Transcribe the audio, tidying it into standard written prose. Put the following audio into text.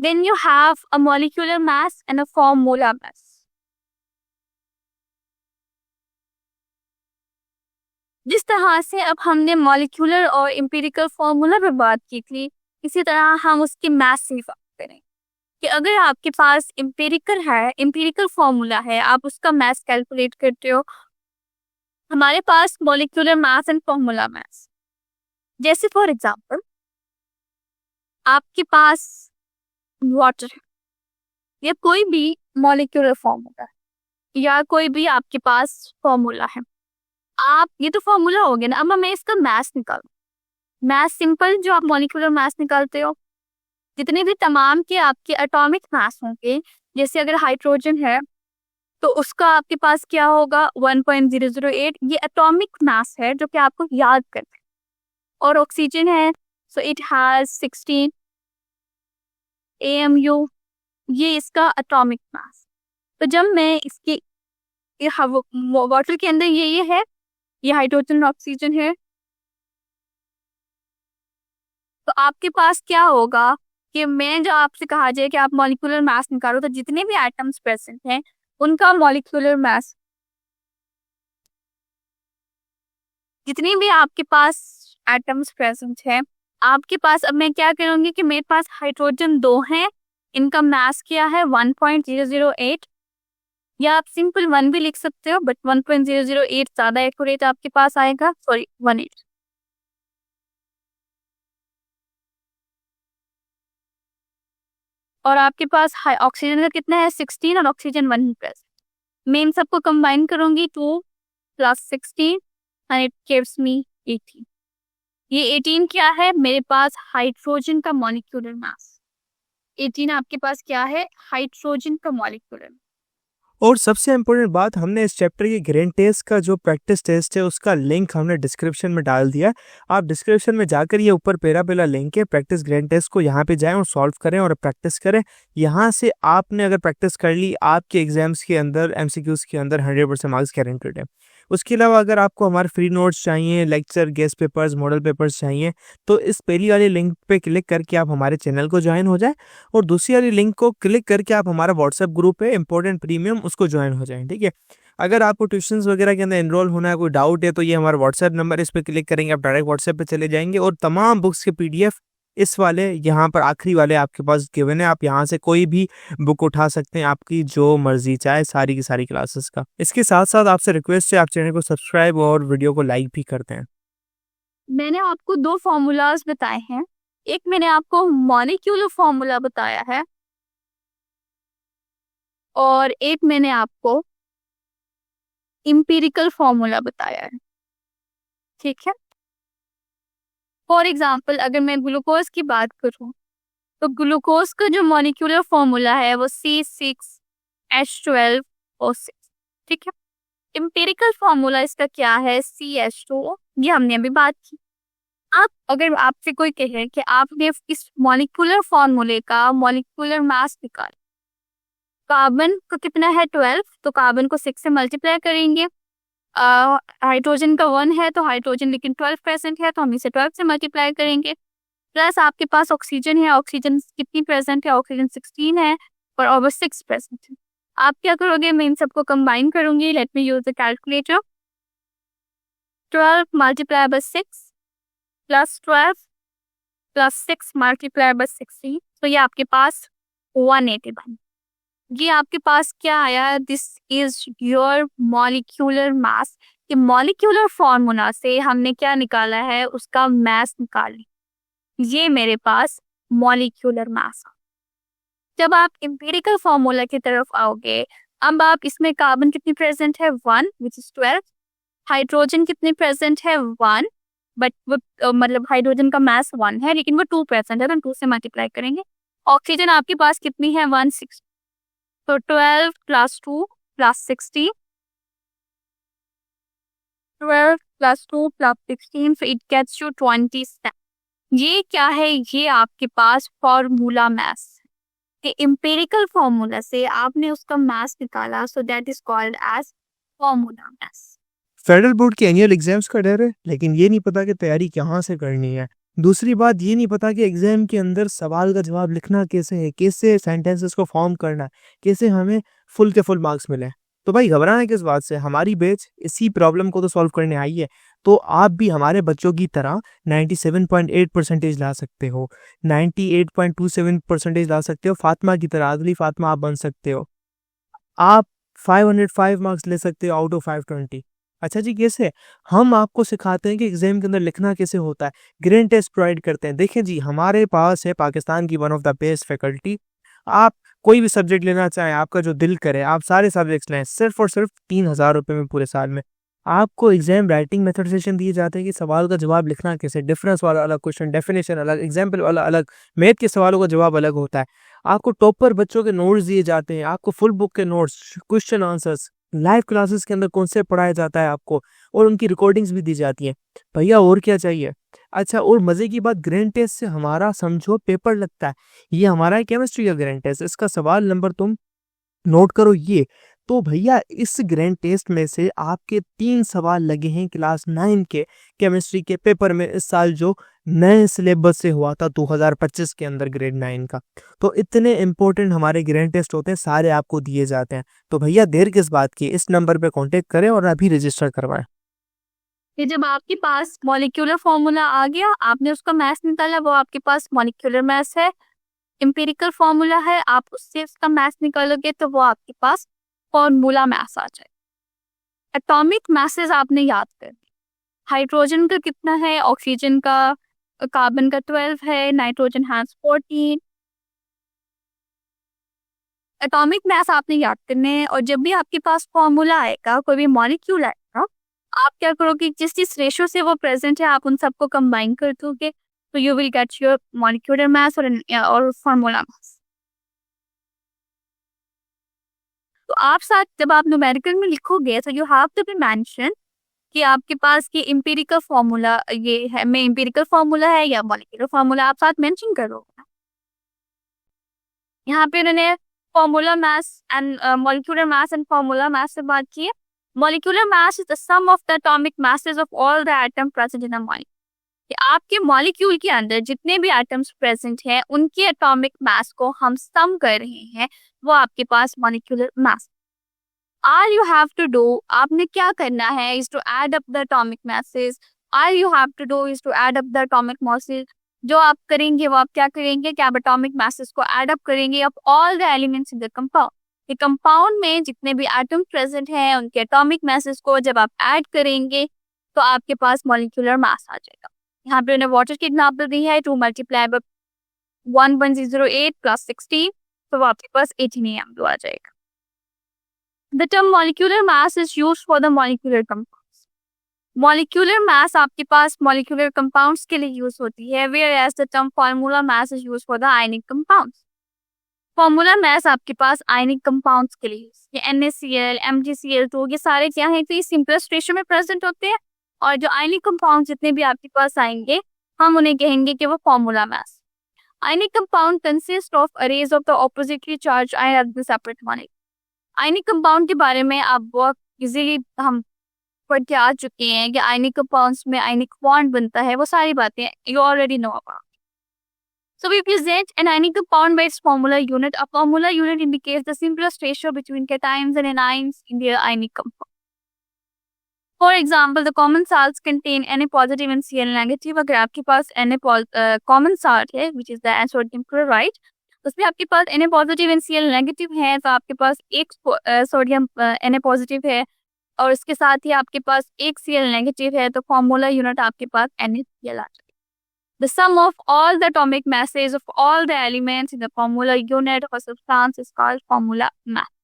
Then you have a molecular mass and a formula mass. जिस तरह से अब हमने मॉलिक्यूलर और एम्पिरिकल फॉर्मूला पे बात की थी, इसी तरह हम उसकी मैथ से बात करें कि अगर आपके पास एम्पिरिकल फॉर्मूला है, आप उसका मैथ कैलकुलेट करते हो। हमारे पास molecular mass and formula mass, जैसे फॉर एग्जांपल आपके पास वाटर है या कोई भी मॉलिक्यूलर फॉर्मूला है या कोई भी आपके पास फॉर्मूला है, आप ये तो फॉर्मूला हो गया ना। अब मैं इसका मैथ निकालूं, मैथ सिंपल जो आप मॉलिक्यूलर मैथ निकालते हो, जितने भी तमाम के आपके एटॉमिक मास होंगे, जैसे अगर हाइड्रोजन है तो उसका आपके पास क्या होगा 1.008, ये एटॉमिक मास है जो कि आपको याद करना है। और ऑक्सीजन है सो इट हैज 16 AMU, ये इसका एटॉमिक मास। तो जब मैं इसके वाटर के अंदर ये है, ये हाइड्रोजन और ऑक्सीजन है, तो आपके पास क्या होगा कि मैं जो आपसे कहा जाए कि आप मॉलिक्यूलर मास निकालो, तो जितने भी एटम्स प्रेजेंट हैं उनका मॉलिक्यूलर मास, जितने भी आपके पास एटम्स प्रेजेंट है आपके पास, अब मैं क्या करूंगी कि मेरे पास हाइड्रोजन 2 हैं, इनका मास क्या है 1.008, या आप सिंपल 1 भी लिख सकते हो, बट 1.008 ज्यादा एक्यूरेट आपके पास आएगा, सॉरी 18। और आपके पास ऑक्सीजन का कितना है 16 और ऑक्सीजन 1 ही प्रेजेंट। मैं इन सबको कंबाइन करूंगी 2 + 16 एंड इट गिव्स मी 18। ये 18 क्या है मेरे पास हाइड्रोजन का मॉलिक्यूलर मास। 18 आपके पास क्या है हाइड्रोजन का मॉलिक्यूलर। और सबसे इम्पोर्टेंट बात, हमने इस चैप्टर के ग्रेन टेस्ट का जो प्रैक्टिस टेस्ट है उसका लिंक हमने डिस्क्रिप्शन में डाल दिया। आप डिस्क्रिप्शन में जाकर ये ऊपर पेरा लिंक है, प्रैक्टिस ग्रेन टेस्ट को यहाँ पे जाएं और सॉल्व करें और प्रैक्टिस करें। यहाँ से आपने अगर प्रैक्टिस कर ली, आपके एग्जाम्स के अंदर MCQs के अंदर 100% मार्क्स गारंटेड है। उसके अलावा अगर आपको हमारे फ्री नोट्स चाहिए, lecture, guest papers, model papers चाहिए, तो इस पहली वाली लिंक पे क्लिक करके आप हमारे चैनल को ज्वाइन हो जाएं और दूसरी वाली लिंक को क्लिक करके आप हमारा व्हाट्सएप ग्रुप है इम्पोर्टेंट प्रीमियम, उसको ज्वाइन हो जाएं। ठीक है, अगर आपको ट्यूशंस वगैरह के अंदर एनरोल होना है, कोई डाउट है, तो ये हमारा व्हाट्सएप नंबर, इस पर क्लिक करेंगे आप डायरेक्ट व्हाट्सएप पे चले जाएंगे और तमाम बुक्स के PDF इस वाले यहाँ पर आखिरी वाले आपके पास गिवन है। आप यहाँ से कोई भी बुक उठा सकते हैं, आपकी जो मर्जी चाहे, सारी की सारी क्लासेस का। इसके साथ साथ आपसे रिक्वेस्ट है, आप चैनल को सब्सक्राइब और वीडियो को लाइक भी करते हैं। मैंने आपको 2 फॉर्मूलाज बताए हैं, एक मैंने आपको मॉलिक्यूलर फॉर्मूला बताया है और एक मैंने आपको एम्पिरिकल फॉर्मूला बताया है। ठीक है, फॉर एग्जांपल अगर मैं ग्लूकोज की बात करूं तो ग्लूकोज का जो मॉलिक्यूलर फॉर्मूला है वो C6H12O6। ठीक है, एम्पिरिकल फॉर्मूला इसका क्या है CH2O, ये हमने अभी बात की। आप अगर आपसे कोई कहे कि आपने इस मॉलिक्यूलर फॉर्मूले का मॉलिक्यूलर मास निकाला, कार्बन का कितना है 12, तो कार्बन को 6 से मल्टीप्लाई करेंगे। हाइड्रोजन का 1 है तो हाइड्रोजन लेकिन 12% है तो हम इसे 12 से मल्टीप्लाई करेंगे। प्लस आपके पास ऑक्सीजन है, ऑक्सीजन कितनी प्रेजेंट है, ऑक्सीजन 16 है और ओवर 6% है। आप क्या करोगे, मैं इन सबको कंबाइन करूंगी, let me use the calculator. 12 multiply by 6 plus 12 plus 6 multiply by 16, तो ये आपके पास 180 बन। ये आपके पास क्या आया, this is your molecular mass. कि मॉलिक्यूलर फॉर्मूला से हमने क्या निकाला है, उसका मास निकाल लिया, ये मेरे पास मॉलिक्यूलर मास। जब आप एम्पिरिकल फॉर्मूला की तरफ आओगे, अब आप इसमें कार्बन कितनी प्रेजेंट है 1 विच इज 12, हाइड्रोजन कितनी प्रेजेंट है 1, बट वो मतलब हाइड्रोजन का मास 1 है लेकिन वो 2 प्रेजेंट है तो हम 2 से मल्टीप्लाई करेंगे। ऑक्सीजन आपके पास कितनी है 16, तो 12 + 2 + 16, 12 + 2 + 16, so it gets you 27। ये क्या है, ये आपके पास फॉर्मूला मास है। एम्पिरिकल फॉर्मूला से आपने उसका मास निकाला, so that is called as formula mass. Federal board के एनुअल एग्जाम्स का डर है, लेकिन ये नहीं पता कि तैयारी कहाँ से करनी है। दूसरी बात ये नहीं पता कि एग्जाम के अंदर सवाल का जवाब लिखना कैसे है, कैसे सेंटेंसेस को फॉर्म करना है, कैसे हमें फुल के फुल मार्क्स मिले। तो भाई घबराना किस बात से, हमारी बैच इसी प्रॉब्लम को तो सॉल्व करने आई है। तो आप भी हमारे बच्चों की तरह 97.8 परसेंटेज ला सकते हो, 98.27 परसेंटेज ला सकते हो, फातिमा की तरह, अगली फातिमा आप बन सकते हो। आप 505 मार्क्स ले सकते हो आउट ऑफ 520। अच्छा जी, कैसे? हम आपको सिखाते हैं कि एग्जाम के अंदर लिखना कैसे होता है, ग्रेड टेस्ट प्रोवाइड करते हैं। देखिए जी, हमारे पास है पाकिस्तान की one of the best faculty. आप कोई भी सब्जेक्ट लेना चाहें, आपका जो दिल करे, आप सारे सब्जेक्ट्स लें, सिर्फ और सिर्फ 3,000 रुपये में पूरे साल में। आपको एग्जाम राइटिंग मेथड सेशन दिए जाते हैं कि सवाल का जवाब लिखना कैसे, डिफरेंस वाला अलग क्वेश्चन, डेफिनेशन अलग, एग्जाम्पल वाला अलग, मैथ के सवालों का जवाब अलग होता है। आपको टॉपर बच्चों के नोट्स दिए जाते हैं, आपको फुल बुक के notes, question answers, live classes के अंदर कॉन्सेप्ट पढ़ाया जाता है आपको, और उनकी रिकॉर्डिंग्स भी दी जाती हैं। भैया और क्या चाहिए? अच्छा, और मजे की बात, ग्रैंड टेस्ट से हमारा समझो पेपर लगता है। ये हमारा है केमिस्ट्री का ग्रैंड टेस्ट, इसका सवाल नंबर तुम नोट करो ये। तो भैया इस ग्रैंड टेस्ट में से आपके 3 सवाल लगे हैं क्लास 9 के केमिस्ट्री के पेपर में, इस साल जो नए सिलेबस से हुआ था 2025 के अंदर ग्रेड 9 का। तो इतने इंपॉर्टेंट हमारे ग्रैंड टेस्ट होते हैं, सारे आपको दिए जाते हैं। तो भैया देर किस बात की, इस नंबर पे कांटेक्ट करें और अभी रजिस्टर करवाएं। कि जब आपके पास मॉलिक्यूलर फॉर्मूला आ गया, आपने उसका मैथ निकाला, वो आपके पास मॉलिक्यूलर मैथ है। एम्पिरिकल फॉर्मूला है, आप उससे उसका मैथ निकालोगे तो वो आपके पास फॉर्मूला मैथ आ जाए। एटॉमिक मैसेज आपने याद कर, हाइड्रोजन का कितना है, ऑक्सीजन का, कार्बन का 12 है, नाइट्रोजन हैज 14। एटॉमिक मैथ आपने याद करने हैं, और जब भी आपके पास फॉर्मूला आएगा, कोई भी मॉलिक्यूल आएगा, आप क्या करोगे, जिस जिस रेशियो से वो प्रेजेंट है आप उन सबको कंबाइन कर दोगे, तो you will get your molecular mass और फॉर्मूला मैथ। तो आप साथ जब आप न्यूमेरिकल में लिखोगे तो you have to be mention कि आपके पास ये एम्पिरिकल फॉर्मूला ये है, मैं एम्पिरिकल फॉर्मूला है या मॉलिक्यूलर फॉर्मूला, आप साथ मेंशन करोगे। यहाँ पे उन्होंने formula mass and molecular mass and formula mass से बात की है। Molecular mass is the sum of the atomic masses of all the atom present in a molecule. कि आपके मॉलिक्यूल के अंदर जितने भी एटम्स प्रेजेंट हैं उनके एटॉमिक मास को हम सम कर रहे हैं, वो आपके पास molecular mass. All you have to do, आपने क्या करना है, is to add up the atomic masses. All you have to do is to add up the atomic masses. जो आप करेंगे वो आप क्या करेंगे कि आप atomic masses को add up करेंगे of all the elements in the compound. ये compound में जितने भी atom present हैं उनके atomic masses को जब आप add करेंगे तो आपके पास molecular mass आ जाएगा। यहाँ पे उन्हें water की example दी है, 2 multiply by 1.08 plus 16, तो आपके पास 18 AMU आ जाएगा। The term molecular mass is used for the molecular compounds. Molecular mass आपके पास molecular compounds के लिए use होती है, whereas the term formula mass is used for the ionic compounds. Formula mass आपके पास ionic compounds के लिए use, ये NaCl, MgCl2 ये सारे क्या हैं, तो ये simplest ratio में present होते हैं, और जो ionic compounds जितने भी आपके पास आएंगे हम उन्हें कहेंगे कि वो formula mass. Ionic compound consists of arrays of the oppositely charged ion at the separate molecule. Ionic compound के बारे में आप बहुत इजीली हम पढ़ के आ चुके हैं कि आयनिक कंपाउंड्स में आयनिक बॉन्ड बनता है, वो सारी बातें you already know about. So we present an ionic compound by its formula unit. A formula unit indicates the simplest ratio between cations and anions in their ionic compound. For example the common salts contain Na positive and Cl negative. अगर आपके पास Na common salt है which is the sodium chloride, उसमें आपके पास Na positive and Cl negative है, तो आपके पास एक सोडियम Na पॉजिटिव है और इसके साथ ही आपके पास एक Cl नेगेटिव है, तो फॉर्मूला यूनिट आपके पास NaCl आ जाएगा। The sum of all the atomic masses of all the elements in the formula unit of a substance is called formula mass.